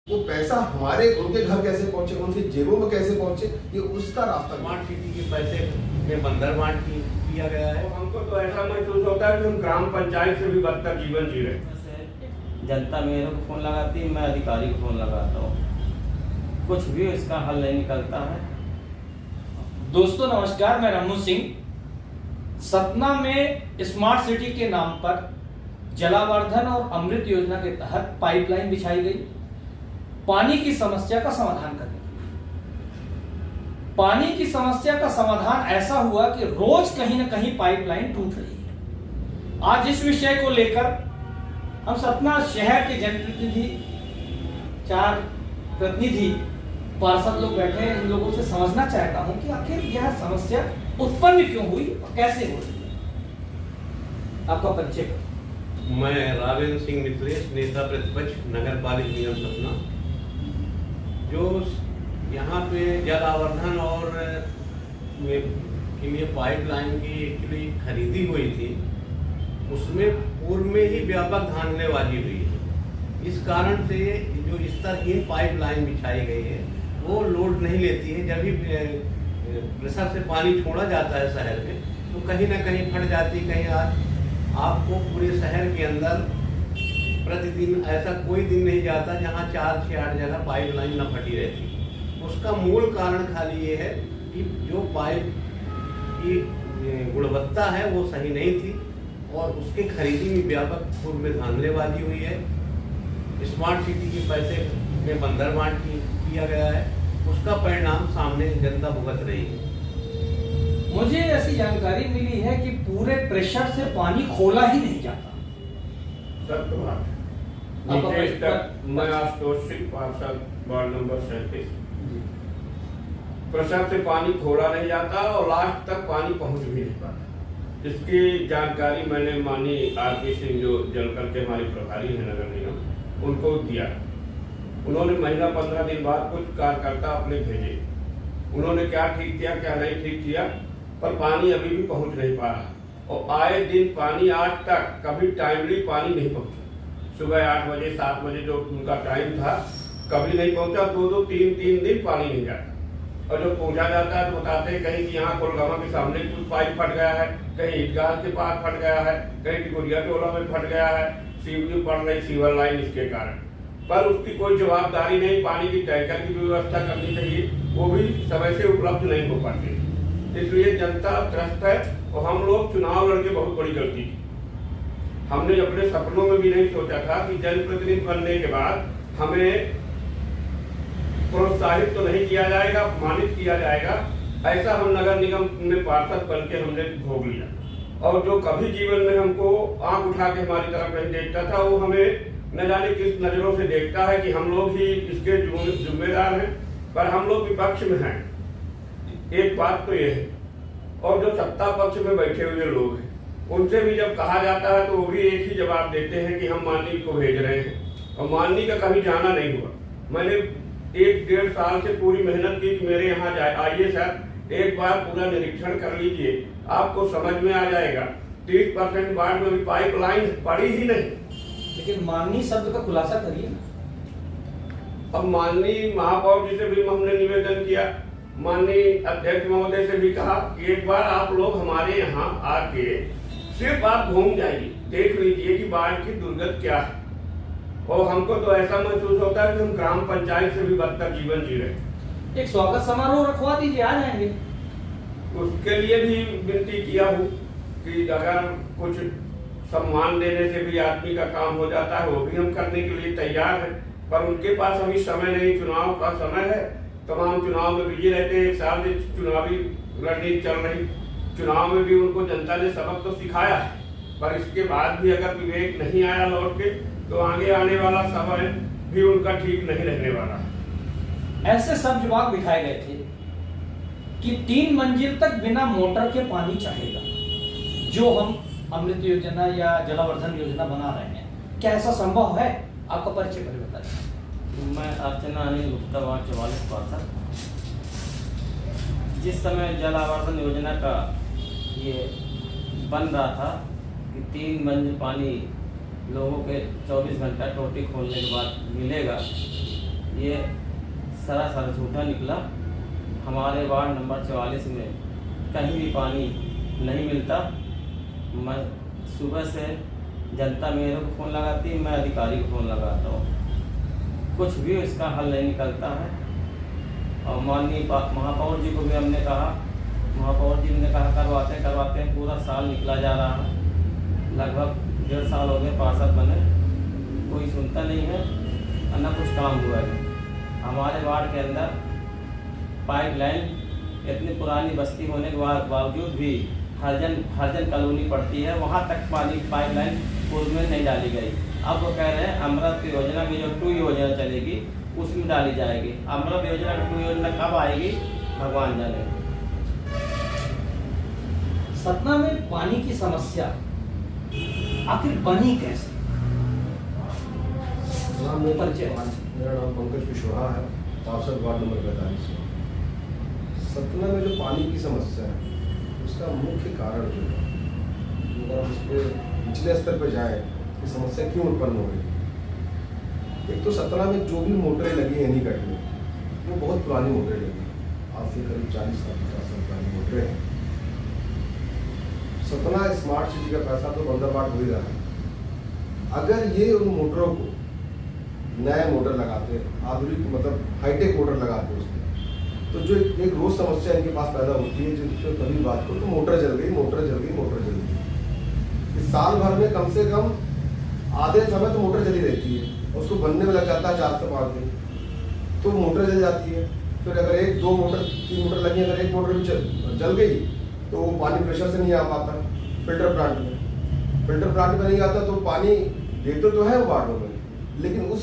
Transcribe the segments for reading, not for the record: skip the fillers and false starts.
वो पैसा हमारे उनके घर कैसे पहुंचे, उनकी जेबों में कैसे पहुंचे, ये उसका रास्ता। स्मार्ट सिटी के पैसे में बंदर बांट किया गया है। हमको तो ऐसा महसूस होता है कि हम ग्राम पंचायत से भी बदतर जीवन जी रहे हैं। जनता मेरे को फोन लगाती है, मैं अधिकारी को फोन लगाता हूँ, कुछ भी इसका हल नहीं निकलता है। दोस्तों नमस्कार, मैं रमू सिंह। सतना में स्मार्ट सिटी के नाम पर जलावर्धन और अमृत योजना के तहत पाइपलाइन बिछाई गई पानी की समस्या का समाधान करने के लिए। पानी की समस्या का समाधान ऐसा हुआ कि रोज कहीं ना कहीं पाइपलाइन टूट रही है। आज इस विषय को लेकर हम सतना शहर के जनप्रतिनिधि, 4 प्रतिनिधि पार्षद लोग बैठे हैं। इन लोगों से समझना चाहता हूं कि आखिर यह समस्या उत्पन्न क्यों हुई और कैसे हो रही है। आपका परिचय। मैं रावेंद्र सिंह मिश्रेश, नेता प्रतिपक्ष, नगर पालिक निगम सतना। जो यहाँ पे जल आवर्धन और के लिए पाइपलाइन की एक्चुअली खरीदी हुई थी, उसमें पूर्व में ही व्यापक धांधलेबाजी हुई है। इस कारण से जो स्तरहीन पाइपलाइन बिछाई गई है वो लोड नहीं लेती है। जब भी प्रेशर से पानी छोड़ा जाता है शहर में तो कहीं ना कहीं फट जाती है। कहीं आज आपको पूरे शहर के अंदर प्रतिदिन ऐसा कोई दिन नहीं जाता जहां 4 से 8 जगह पाइपलाइन न फटी रहती। उसका मूल कारण खाली ये है कि जो पाइप की गुणवत्ता है वो सही नहीं थी और उसके खरीदी में व्यापक पूर्व में धांधलेबाजी हुई है। स्मार्ट सिटी के पैसे में बंदर बांट किया गया है। उसका परिणाम सामने जनता भुगत रही है। मुझे ऐसी जानकारी मिली है कि पूरे प्रेशर से पानी खोला ही नहीं जाता। सत्य बात। नीचे तक मैं आशुतोष सिंह, पार्षद, वार्ड नंबर 37। प्रेशर से पानी खोला नहीं जाता और लास्ट तक पानी पहुंच भी नहीं पाता। इसकी जानकारी मैंने माननीय आरपी सिंह, जो जलकर के हमारे प्रभारी हैं नगर निगम, उनको दिया। उन्होंने महीना 15 दिन बाद कुछ कार्यकर्ता अपने भेजे। उन्होंने क्या ठीक किया क्या नहीं ठीक किया, पर पानी अभी भी पहुंच नहीं पा रहा और आए दिन पानी आज तक कभी टाइमली पानी नहीं पहुंचा। सुबह 8 बजे 7 बजे जो उनका टाइम था कभी नहीं पहुंचा। 2-2 3-3 दिन पानी नहीं जाता और जब पहुंचा जाता है तो बताते हैं कहीं कि यहाँ कोलगामा के सामने कुछ पाइप फट गया है, कहीं ईदगाह के पास फट गया है, कहीं टिकोरिया टोला में फट गया है, सीवरेज पड़ रही सीवर लाइन इसके कारण। पर उसकी कोई जवाबदारी नहीं। पानी की टैंकर की व्यवस्था करनी चाहिए, वो भी समय से उपलब्ध नहीं हो पाती। इसलिए जनता त्रस्त है और हम लोग चुनाव लड़के बहुत बड़ी गलती की। हमने अपने सपनों में भी नहीं सोचा था कि जनप्रतिनिधि बनने के बाद हमें प्रोत्साहित तो नहीं किया जाएगा, अपमानित किया जाएगा। ऐसा हम नगर निगम में पार्षद बन के हमने भोग लिया और जो कभी जीवन में हमको आंख उठा के हमारी तरफ नहीं देखता था वो हमें न जाने किस नजरों से देखता है कि हम लोग ही इसके जिम्मेदार हैं। पर हम लोग विपक्ष में हैं, एक बात तो ये है। और जो सत्ता पक्ष में बैठे हुए लोग हैं उनसे भी जब कहा जाता है तो वो भी एक ही जवाब देते हैं कि हम माननीय को भेज रहे हैं और माननीय का कभी जाना नहीं हुआ। मैंने 1-1.5 साल से पूरी मेहनत की कि मेरे यहाँ आइए सर, एक बार पूरा निरीक्षण कर लीजिए, आपको समझ में आ जाएगा। 30% वार्ड में भी पाइपलाइन पड़ी ही नहीं। लेकिन माननीय शब्द का खुलासा करिए ना। अब माननीय महापौर जी से भी हमने निवेदन किया, माननीय अध्यक्ष महोदय से भी कहा कि एक बार आप लोग हमारे यहाँ आके सिर्फ आप घूम जाइए, देख लीजिए कि बाढ़ की दुर्गत क्या है। और हमको तो ऐसा महसूस होता है कि हम ग्राम पंचायत से भी बदतर जीवन जी रहे हैं। एक स्वागत समारोह रखवा दीजिए, आ जाएंगे। उसके लिए भी विनती किया हूँ कि अगर कुछ सम्मान देने से भी आदमी का काम हो जाता है वो भी हम करने के लिए तैयार हैं। पर उनके पास अभी समय नहीं, चुनाव का समय है, तमाम चुनाव में बिजी रहते हैं। 1 साल से चुनावी रणनीति चल रही, चुनाव में भी उनको जनता ने सबक तो सिखाया है, पर इसके बाद भी अगर विवेक नहीं आया लौट के तो आगे आने वाला समय भी उनका ठीक नहीं रहने वाला है। ऐसे सब जवाब दिखाए गए थे कि 3 मंजिल तक बिना मोटर के पानी चाहेगा। जो हम अमृत योजना या जलावर्धन योजना बना रहे हैं, क्या ऐसा संभव है? आपका परिचय पहले बताइए। मैं अर्चना अनिल गुप्ता, वार्ड 44 पार्षद। जिस समय जलावर्धन योजना का ये बन रहा था कि 3 मंजिल पानी लोगों के 24 घंटा टोटी खोलने के बाद मिलेगा, ये सरासर झूठा निकला। हमारे वार्ड नंबर 44 में कहीं भी पानी नहीं मिलता। मैं सुबह से जनता मेरे को फ़ोन लगाती है, मैं अधिकारी को फ़ोन लगाता हूँ, कुछ भी इसका हल नहीं निकलता है। और माननीय महापौर जी को भी हमने कहा, महापौर जी ने कहा करवाते हैं, पूरा साल निकला जा रहा है, लगभग 1.5 साल हो गए पार्षद बने, कोई सुनता नहीं है और न कुछ काम हुआ है। हमारे वार्ड के अंदर पाइपलाइन इतनी पुरानी बस्ती होने के बावजूद भी हरजन कॉलोनी पड़ती है, वहाँ तक पानी पाइपलाइन पूर्व में नहीं डाली गई। अब वो कह रहे हैं अमृत योजना की जो 2 योजना चलेगी उसमें डाली जाएगी। अमृत योजना की 2 योजना कब आएगी भगवान जाने। सतना में पानी की समस्या आखिर बनी कैसे? परिचय। मेरा नाम पंकज कुशवाहा है, पार्षद वार्ड नंबर 45 में। सतना में जो पानी की समस्या है उसका मुख्य कारण जो है, अगर हम इस पर निचले स्तर पर जाएँ कि समस्या क्यों उत्पन्न हो रही है। एक तो सतना में जो भी मोटरें लगी हैं एनीकट में, वो बहुत पुरानी मोटरें लगी, आज से करीब 40 साल 50 साल पुरानी मोटरें हैं। सतना स्मार्ट सिटी का पैसा तो बंदरबाट हो ही रहा है। अगर ये उन मोटरों को नए मोटर लगाते, आधुनिक मतलब हाईटेक मोटर लगाते उसमें, तो जो एक रोज समस्या इनके पास पैदा होती है, जिससे कभी बात को तो मोटर जल गई। इस साल भर में कम से कम आधे समय तो मोटर जली रहती है, उसको बनने में लग जाता है 4 से 5 दिन, तो मोटर जल जाती है। फिर अगर 1 2 मोटर 3 मोटर लगी, अगर एक मोटर भी जल गई तो वो पानी प्रेशर से नहीं आ पाता फिल्टर प्लांट में नहीं आता, तो पानी देते तो है वार्डों में, लेकिन उस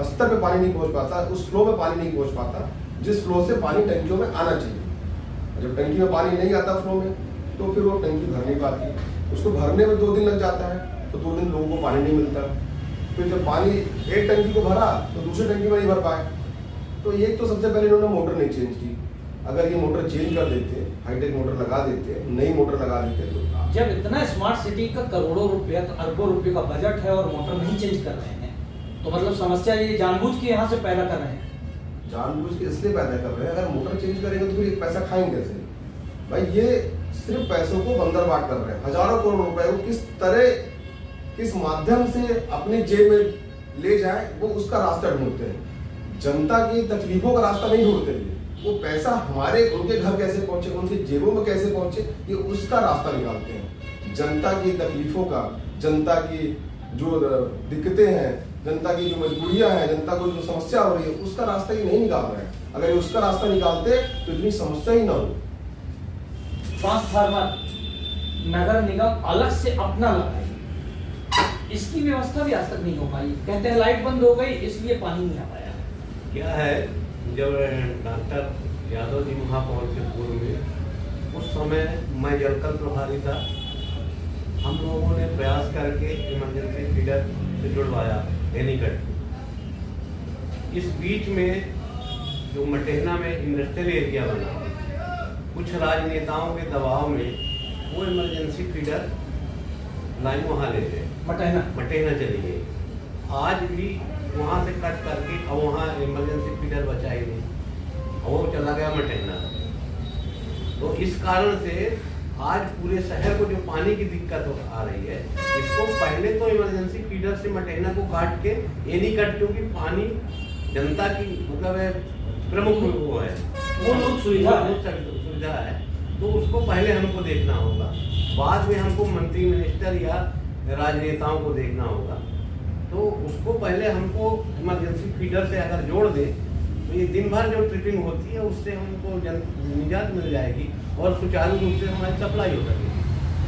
स्तर पे पानी नहीं पहुंच पाता, उस फ्लो में पानी नहीं पहुंच पाता जिस फ्लो से पानी टंकियों में आना चाहिए। जब टंकी में पानी नहीं आता फ्लो में, तो फिर वो टंकी भर नहीं पाती, उसको भरने में 2 दिन लग जाता है, तो 2 दिन लोगों को पानी नहीं मिलता। फिर जब पानी एक टंकी को भरा तो दूसरी टंकी में नहीं भर पाए। तो एक तो सबसे पहले इन्होंने मोटर नहीं चेंज की। अगर ये मोटर चेंज कर देते, हाईटेक मोटर लगा देते, नई मोटर लगा देते, तो जब इतना स्मार्ट सिटी का करोड़ों रुपया तो अरबों रुपये का बजट है और मोटर नहीं चेंज कर रहे हैं, तो मतलब समस्या ये जानबूझ के यहाँ से पैदा कर रहे हैं। जानबूझ के इसलिए पैदा कर रहे हैं, अगर मोटर चेंज करेंगे तो फिर पैसा खाएंगे कैसे भाई। ये सिर्फ पैसों को बंदरबाट कर रहे हैं। हजारों करोड़ रुपए को किस माध्यम से अपनी जेब में ले जाए, वो उसका रास्ता ढूंढते हैं। जनता की तकलीफों का रास्ता नहीं ढूंढते। वो पैसा उनके घर कैसे पहुंचे, उनकी जेबों में कैसे पहुंचे, ये उसका रास्ता निकालते हैं। जनता की तकलीफों का, जनता की जो दिक्कतें हैं, जनता की जो मजबूरियां हैं, जनता को जो समस्या हो रही है, उसका रास्ता ये नहीं निकाल रहे हैं। अगर ये उसका रास्ता निकालते तो इतनी समस्या ही ना हो। ट्रांसफार्मर नगर निगम अलग से अपना लगाए, इसकी व्यवस्था भी आज तक नहीं हो पाई। कहते हैं लाइट बंद हो गई इसलिए पानी नहीं आ पाया। क्या है, जब डॉक्टर यादव जी महापौर के पूर्व में, उस समय मैं जलकर प्रभारी था, हम लोगों ने प्रयास करके इमरजेंसी फीडर से जुड़वाया एनीकट। इस बीच में जो मटेहना में इंडस्ट्रियल एरिया बना, कुछ राजनेताओं के दबाव में वो इमरजेंसी फीडर लाइन वहाँ ले गए, मटेहना चली गई। आज भी वहाँ से कट करके अब वहाँ इमरजेंसी फीडर बचा ही नहीं, वो चला गया मटेहना। तो इस कारण से आज पूरे शहर को जो पानी की दिक्कत आ रही है, इसको पहले तो इमरजेंसी फीडर से मटेहना को काट के एनीकट, क्योंकि पानी जनता की मतलब प्रमुख वो है, मूलभूत सुविधा है, तो उसको पहले हमको देखना होगा। बाद में हमको मंत्री मिनिस्टर या राजनेताओं को देखना होगा। तो उसको पहले हमको इमरजेंसी फीडर से अगर जोड़ दे तो ये दिन भर जो ट्रिपिंग होती है उससे हमको निजात मिल जाएगी और सुचारू रूप से हमारी सप्लाई हो सकेगी।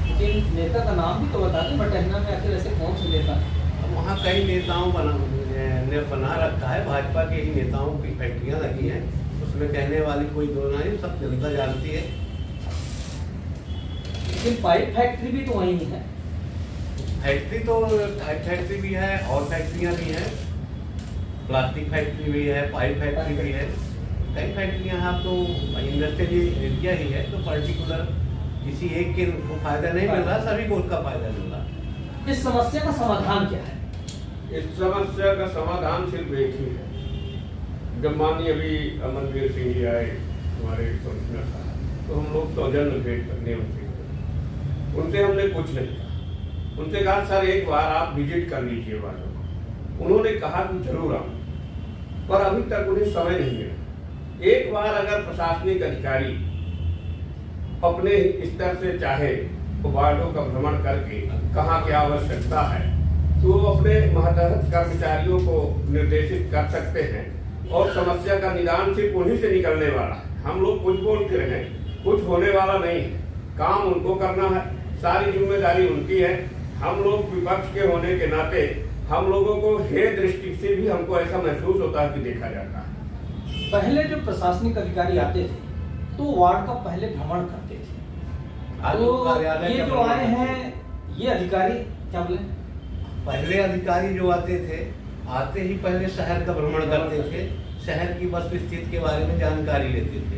लेकिन नेता का नाम भी तो बता दें, मटेहना में आखिर ऐसे कौन से नेता? अब वहाँ कई नेताओं ने बना रखा है, भाजपा के ही नेताओं की फैक्ट्रियाँ लगी हैं, उसमें कहने वाली कोई दो नहीं, सब जनता जानती है। लेकिन पाइप फैक्ट्री भी तो वहीं है। फैक्ट्री तो पाइप फैक्ट्री भी है और फैक्ट्रियाँ भी हैं, प्लास्टिक फैक्ट्री भी है, पाइप फैक्ट्री भी है, कई फैक्ट्रियाँ हैं। तो इंडस्ट्रियल एरिया ही है, तो पर्टिकुलर किसी एक के को फायदा नहीं मिल रहा, सभी को उसका फायदा मिल रहा। इस समस्या का समाधान क्या है? इस समस्या का समाधान सिर्फ एक ही है, जब माननीय अभी अमनवीर सिंह जी आए हमारे कमिश्नर साहब, तो हम लोग सौजन्य भेंट करने उनसे हमने कुछ नहीं कहा। उनसे कहा सर एक बार आप विजिट कर लीजिए वालों को। उन्होंने कहा कि जरूर आऊँ, पर अभी तक उन्हें समय नहीं मिला। एक बार अगर प्रशासनिक अधिकारी अपने स्तर से चाहे तो वार्डों का भ्रमण करके कहाँ क्या आवश्यकता है तो वो अपने महत्वपूर्ण कर्मचारियों को निर्देशित कर सकते हैं, और समस्या का निदान सिर्फ उन्हीं से निकलने वाला है। हम लोग कुछ बोलते रहे, कुछ होने वाला नहीं है। काम उनको करना है, सारी जिम्मेदारी उनकी है। हम लोग विपक्ष के होने के नाते हम लोगों को हे दृष्टि से भी हमको ऐसा महसूस होता है कि देखा जाता है। पहले जो प्रशासनिक अधिकारी आते थे तो वार्ड का पहले भ्रमण करते थे, तो ये जो आए हैं ये अधिकारी क्या बोले, पहले अधिकारी जो आते थे, आते ही पहले शहर का भ्रमण करते थे, शहर की वस्तुस्थिति के बारे में जानकारी लेते थे।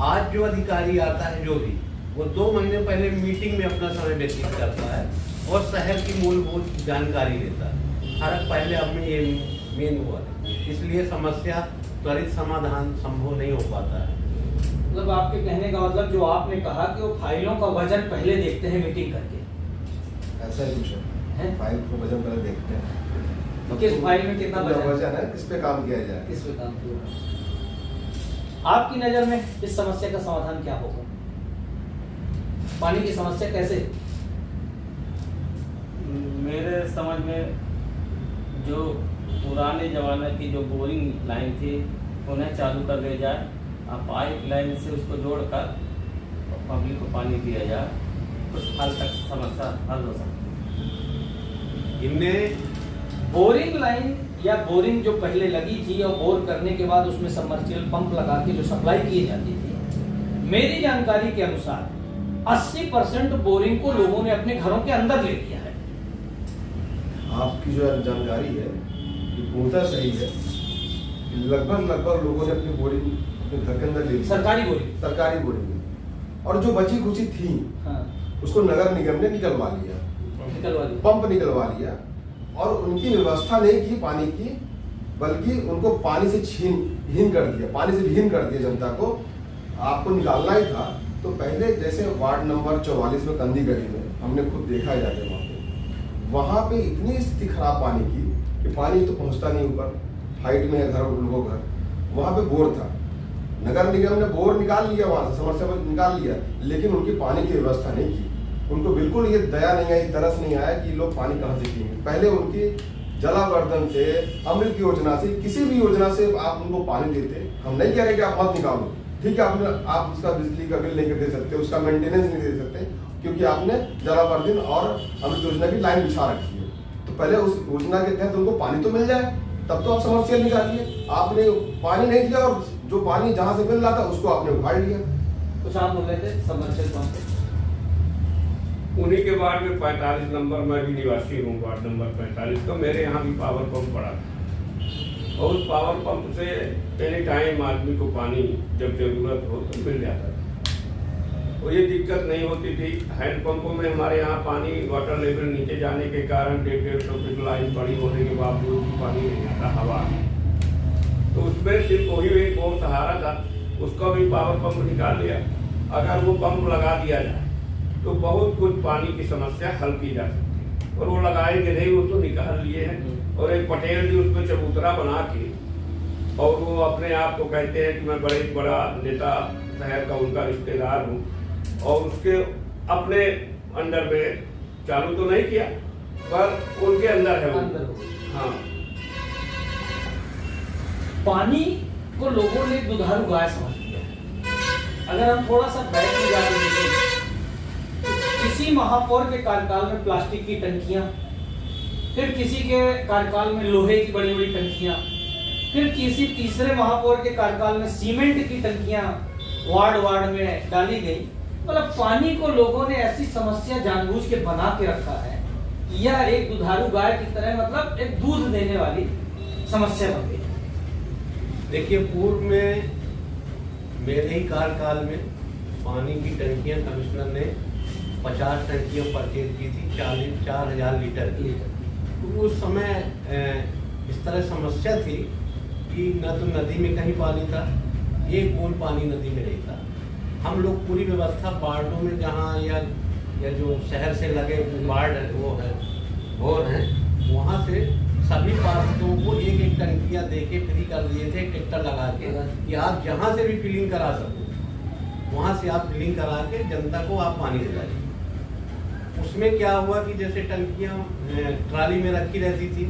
आज जो अधिकारी आता है जो भी, वो 2 महीने पहले मीटिंग में अपना समय व्यतीत करता है और शहर की मूलभूत जानकारी लेता है। फर्क पहले अब में ये मेन हुआ है, इसलिए समस्या त्वरित समाधान संभव नहीं हो पाता है। मतलब आपके कहने का मतलब जो आपने कहा कि वो फाइलों का वजन पहले देखते हैं मीटिंग करके, ऐसा ही कुछ है। फाइल को वजन पहले देखते हैं तो किस फाइल में कितना वजन है, किस पे काम किया जाए, किस पे काम किया। आपकी नजर में इस समस्या का समाधान क्या होगा? पानी की समस्या कैसे? मेरे समझ में जो पुराने ज़माने की जो बोरिंग लाइन थी उन्हें चालू कर दिया जाए, पाइप लाइन से उसको जोड़कर पब्लिक को पानी दिया जाए, कुछ हद तक समस्या हल हो सकती है। इनमें बोरिंग लाइन या बोरिंग जो पहले लगी थी और बोर करने के बाद उसमें सबमर्सिबल पंप लगा के जो सप्लाई की जाती थी, मेरी जानकारी के अनुसार 80% बोरिंग को लोगों ने अपने घरों के अंदर ले लिया है। आपकी जो जानकारी है ये पूर्णतः सही है। लगभग लोगों ने अपनी बोरिंग अपने घर के अंदर ले ली, सरकारी बोरिंग, और जो बची कुची थी उसको नगर निगम ने निकलवा लिया, पंप निकलवा लिया, और उनकी व्यवस्था नहीं की पानी की, बल्कि उनको पानी से हीन कर दिया, पानी से विहीन कर दिया जनता को। आपको निकालना ही था तो पहले जैसे वार्ड नंबर 44 में कंदी गली में हमने खुद देखा है जाके, वहाँ पे इतनी स्थिति खराब पानी की कि पानी तो पहुँचता नहीं, ऊपर हाइट में है घर, लोगों घर, वहाँ पे बोर था। नगर निगम ने बोर निकाल लिया, वहाँ से समरसेबल निकाल लिया, लेकिन उनकी पानी की व्यवस्था नहीं की। उनको बिल्कुल ये दया नहीं आई, तरस नहीं आया कि लोग पानी कहाँ से पिएंगे। पहले उनकी जलावर्धन से, अमृत योजना से, किसी भी योजना से आप उनको पानी देते। हम नहीं कह रहे कि आप मत निकालो, ठीक है, आप उसका बिजली का बिल नहीं दे सकते, उसका मेंटेनेंस नहीं दे सकते, क्योंकि आपने जलावर्धन और अमृत योजना की लाइन बिछा रखी है। तो पहले उस योजना के तहत उनको पानी तो मिल जाए, तब तो आप समस्या निकालिए। आपने पानी नहीं दिया, और जो पानी जहाँ से मिल रहा था उसको आपने उखाड़ लिया। कुछ आप बोल रहे थे सबमर्सिबल पंप, उन्हीं के वार्ड में 45 नंबर, मैं भी निवासी हूँ वार्ड नंबर 45 का, मेरे यहाँ भी पावर पंप पड़ा था, और उस पावर पंप से एनी टाइम आदमी को पानी जब जरूरत हो तो मिल जाता था, और ये दिक्कत नहीं होती थी। हैंड पंपों में हमारे यहाँ पानी वाटर लेवल नीचे जाने के कारण 150 फीट लाइन बड़ी होने के बावजूद भी पानी नहीं आता, हवा, तो उसमें सिर्फ वही एक और सहारा था, उसका भी पावर पंप निकाल लिया। अगर वो पंप लगा दिया जाए तो बहुत कुछ पानी की समस्या हल की जा सकती है, और वो लगाएंगे नहीं, वो तो निकाल लिए हैं। और एक पटेल जी उसको चबूतरा बना के, और वो अपने आप को कहते हैं कि मैं बड़ा नेता शहर का उनका रिश्तेदार हूँ, और उसके अपने अंडर में चालू तो नहीं किया, पर उनके अंदर है वो। हाँ, पानी को लोगों ने दुधारू गाय समझ लिया है। अगर हम थोड़ा सा बैक में जाकर देखें, किसी महापौर के कार्यकाल में प्लास्टिक की टंकियां, फिर किसी के कार्यकाल में लोहे की बड़ी बड़ी टंकियां, फिर किसी तीसरे महापौर के कार्यकाल में सीमेंट की टंकियां वार्ड में डाली गई। मतलब पानी को लोगों ने ऐसी समस्या जानबूझ के बना के रखा है, यह एक दुधारू गाय की तरह, मतलब एक दूध देने वाली समस्या बन गई। देखिए, पूर्व में मेरे ही कार्यकाल में पानी की टंकियां कमिश्नर ने 50 टंकियां परचेज की थी, 4,000 लीटर की। तो उस समय इस तरह समस्या थी कि न तो नदी में कहीं पानी था, एक बूंद पानी नदी में नहीं था। हम लोग पूरी व्यवस्था वार्डों में जहाँ या जो शहर से लगे वार्ड है वो है बोर हैं, वहाँ से सभी पार्षदों को एक एक टंकियाँ दे के फ्री कर दिए थे ट्रैक्टर लगा के कि आप जहाँ से भी फिलिंग करा सको वहाँ से आप फिलिंग करा के जनता को आप पानी दिलाइए। उसमें क्या हुआ कि जैसे टंकियाँ ट्राली में रखी रहती थी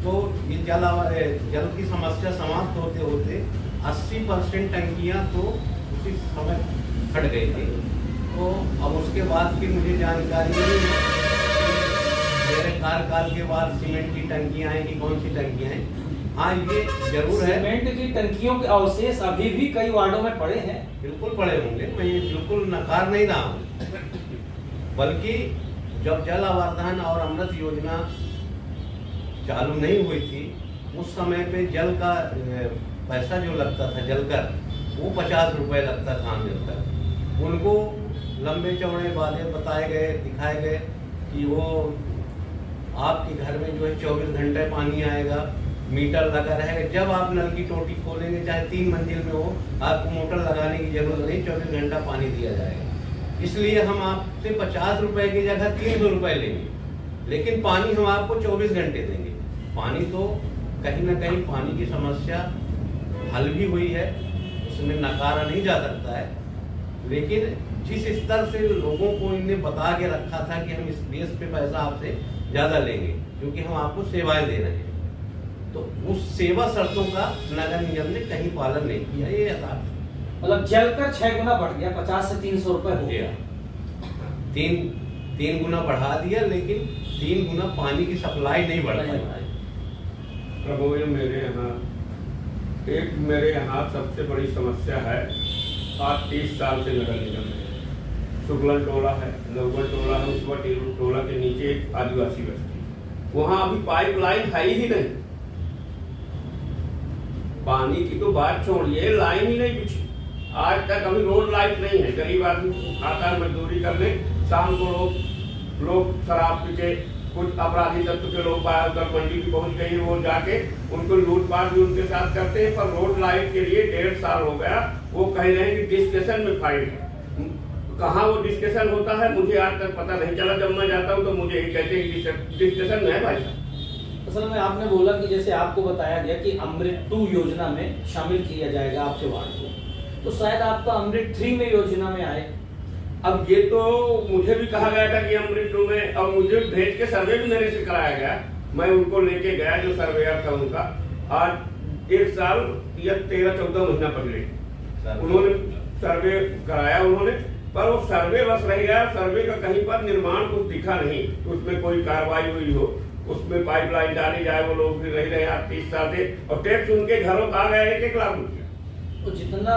तो ये जल की समस्या समाप्त होते होते 80% टंकियाँ तो उसी समय फट गई थी। तो अब उसके बाद फिर मुझे जानकारी मिली मेरे कार्यकाल के बाद सीमेंट की टंकियाँ हैं कि कौन सी टंकियाँ हैं। हाँ ये जरूर है, सीमेंट की टंकियों के अवशेष अभी भी कई वार्डों में पड़े हैं। बिल्कुल पड़े होंगे, मैं ये बिल्कुल नकार नहीं रहा हूँ। बल्कि जब जल आवर्धन और अमृत योजना चालू नहीं हुई थी उस समय पे जल का पैसा जो लगता था जल कर वो 50 रुपये लगता था आम जनता। उनको लंबे चौड़े वादे बताए गए, दिखाए गए कि वो आपके घर में जो है 24 घंटे पानी आएगा, मीटर लगा रहेगा। जब आप नल की टोटी खोलेंगे चाहे 3 मंजिल में हो, आपको मोटर लगाने की जरूरत नहीं, 24 घंटा पानी दिया जाएगा। इसलिए हम आपसे 50 रुपए की जगह 300 रुपए लेंगे, लेकिन पानी हम आपको 24 घंटे देंगे। पानी तो कहीं ना कहीं पानी की समस्या हल भी हुई है, उसमें नकारा नहीं जा सकता है। लेकिन जिस स्तर से लोगों को इन्हें बता के रखा था कि हम इस बेस पे पैसा आपसे ज़्यादा लेंगे क्योंकि हम आपको सेवाएं दे रहे हैं, तो उस सेवा शर्तों का नगर निगम ने कहीं पालन नहीं किया। ये यथार्थ मतलब जलकर 6 गुना बढ़ गया, 50 से 300 रुपए हो गया। तीन गुना बढ़ा दिया, लेकिन 3 गुना पानी की सप्लाई नहीं बढ़ पाई। प्रभु ये मेरे यहाँ सबसे बड़ी समस्या है। आज 30 साल से नगर निगम में शुक्लन टोला है, लवगढ़ टोला है, उसवा टोला के नीचे एक आदिवासी बस्ती, वहाँ अभी पाइपलाइन है ही नहीं। पानी की तो बात छोड़िए, लाइन ही नहीं बिछी आज तक। अभी रोड लाइट नहीं है। गरीब आदमी आता है मजदूरी करने, शाम को लोग शराब पी के कुछ अपराधी तत्व के लोग बाहर उधर मंडी भी पहुंच गई, वो जाके उनको लूटपाट भी उनके साथ करते हैं। पर रोड लाइट के लिए 1.5 साल हो गया, वो कह रहे हैं कि डिस्कशन में फाइल है। कहाँ वो डिस्कशन होता है मुझे आज तक पता नहीं चला। जब मैं जाता हूँ तो मुझे ये कहते हैं कि डिस्कशन में है भाई साहब। असल में आपने बोला कि जैसे आपको बताया गया कि अमृत 2 योजना में शामिल किया जाएगा आपके वार्ड को, तो शायद आपका अमृत 3 में योजना में आए। अब ये तो मुझे भी कहा गया था कि अमृत 2 में, और मुझे भेज के सर्वे भी मेरे से कराया गया। मैं उनको लेके गया जो सर्वेयर था उनका, आज 1 साल या 13-14 महीना पहले उन्होंने सर्वे कराया उन्होंने, पर वो सर्वे बस रह गया। सर्वे का कहीं पर निर्माण कुछ दिखा नहीं, उसमें कोई कार्रवाई हुई हो, उसमें पाइपलाइन डाली जाए। वो लोग भी रह रहे आज 30 साल से, और टैक्स उनके घरों का आ गया 1-1 लाख रुपया। तो जितना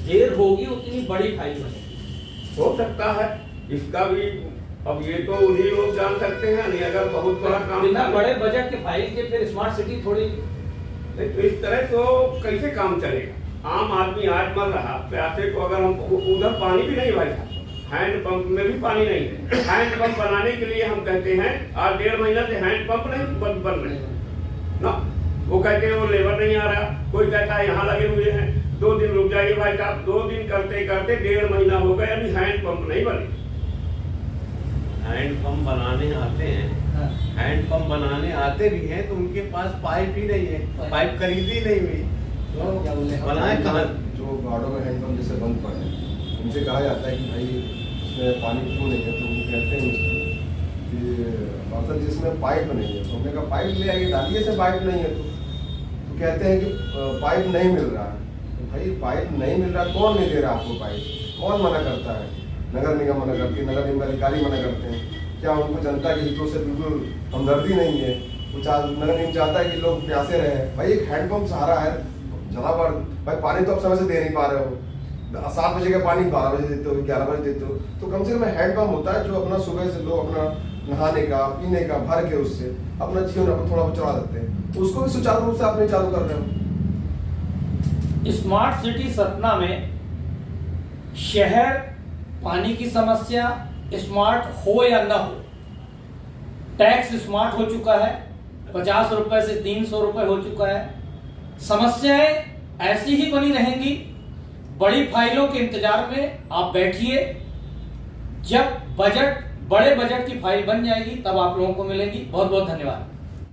देर होगी उतनी बड़ी फाइल बनेगी। हो सकता है इसका भी, अब ये तो उन्हीं लोग जान सकते हैं। नहीं अगर बहुत बड़ा काम बिना बड़े बजट के फाइल के फिर स्मार्ट सिटी थोड़ी, तो इस तरह तो कैसे काम चलेगा। आम आदमी आज मर रहा प्यासे को। अगर हम उधर पानी भी नहीं भाई साहब, हैंड पंप में भी पानी नहीं है। हैंड पंप बनाने के लिए हम कहते हैं आज 1.5 महीना से हैंड पंप नहीं बन रहे ना। वो कहते हैं वो लेबर नहीं आ रहा, कोई कहता है यहाँ लगे हुए हैं, 2 दिन रुक जाइए भाई साहब। 2 दिन करते करते 1.5 महीना हो गया, अभी हैंड पंप नहीं बने। हैंड पंप बनाने आते हैं, हैंड पंप बनाने आते भी हैं तो उनके पास पाइप ही नहीं है, पाइप खरीदी नहीं हुई, तो बनाए कहाँ। जो गार्डों में हैंडपम्प जैसे बंद पड़े हैं उनसे कहा जाता है कि भाई इसमें पानी क्यों नहीं है, तो वो कहते हैं कि मतलब जिसमें पाइप नहीं है, तो हमने कहा पाइप ले आइए, डालिए से पाइप नहीं है। तो कहते हैं कि पाइप नहीं मिल रहा है। तो भाई पाइप नहीं मिल रहा, कौन नहीं दे रहा आपको पाइप? कौन मना करता है? नगर निगम मना करती है, नगर निगम अधिकारी मना करते हैं। क्या उनको जनता के हितों से बिल्कुल हमदर्दी नहीं है? नगर निगम चाहता है कि लोग प्यासे रहे। भाई एक हैंडपम्प सहारा है, जला पर भाई पानी तो आप समय से दे नहीं पा रहे हो। 7 बजे का पानी 12 बजे देते हो, 11 बजे देते हो, तो कम से कम हैंडपम्प होता है जो अपना सुबह से लोग अपना नहाने का, पीने का, भर के उससे अपना जीवन अपना थोड़ा बहुत चला सकते हैं। उसको भी सुचारू रूप से आप नहीं चालू कर रहे हो। स्मार्ट सिटी सतना में शहर पानी की समस्या स्मार्ट हो या ना हो, टैक्स स्मार्ट हो चुका है, 50 रुपए से 300 रुपए हो चुका है। समस्याएं ऐसी ही बनी रहेंगी। बड़ी फाइलों के इंतजार में आप बैठिए, जब बजट बड़े बजट की फाइल बन जाएगी तब आप लोगों को मिलेगी। बहुत बहुत धन्यवाद।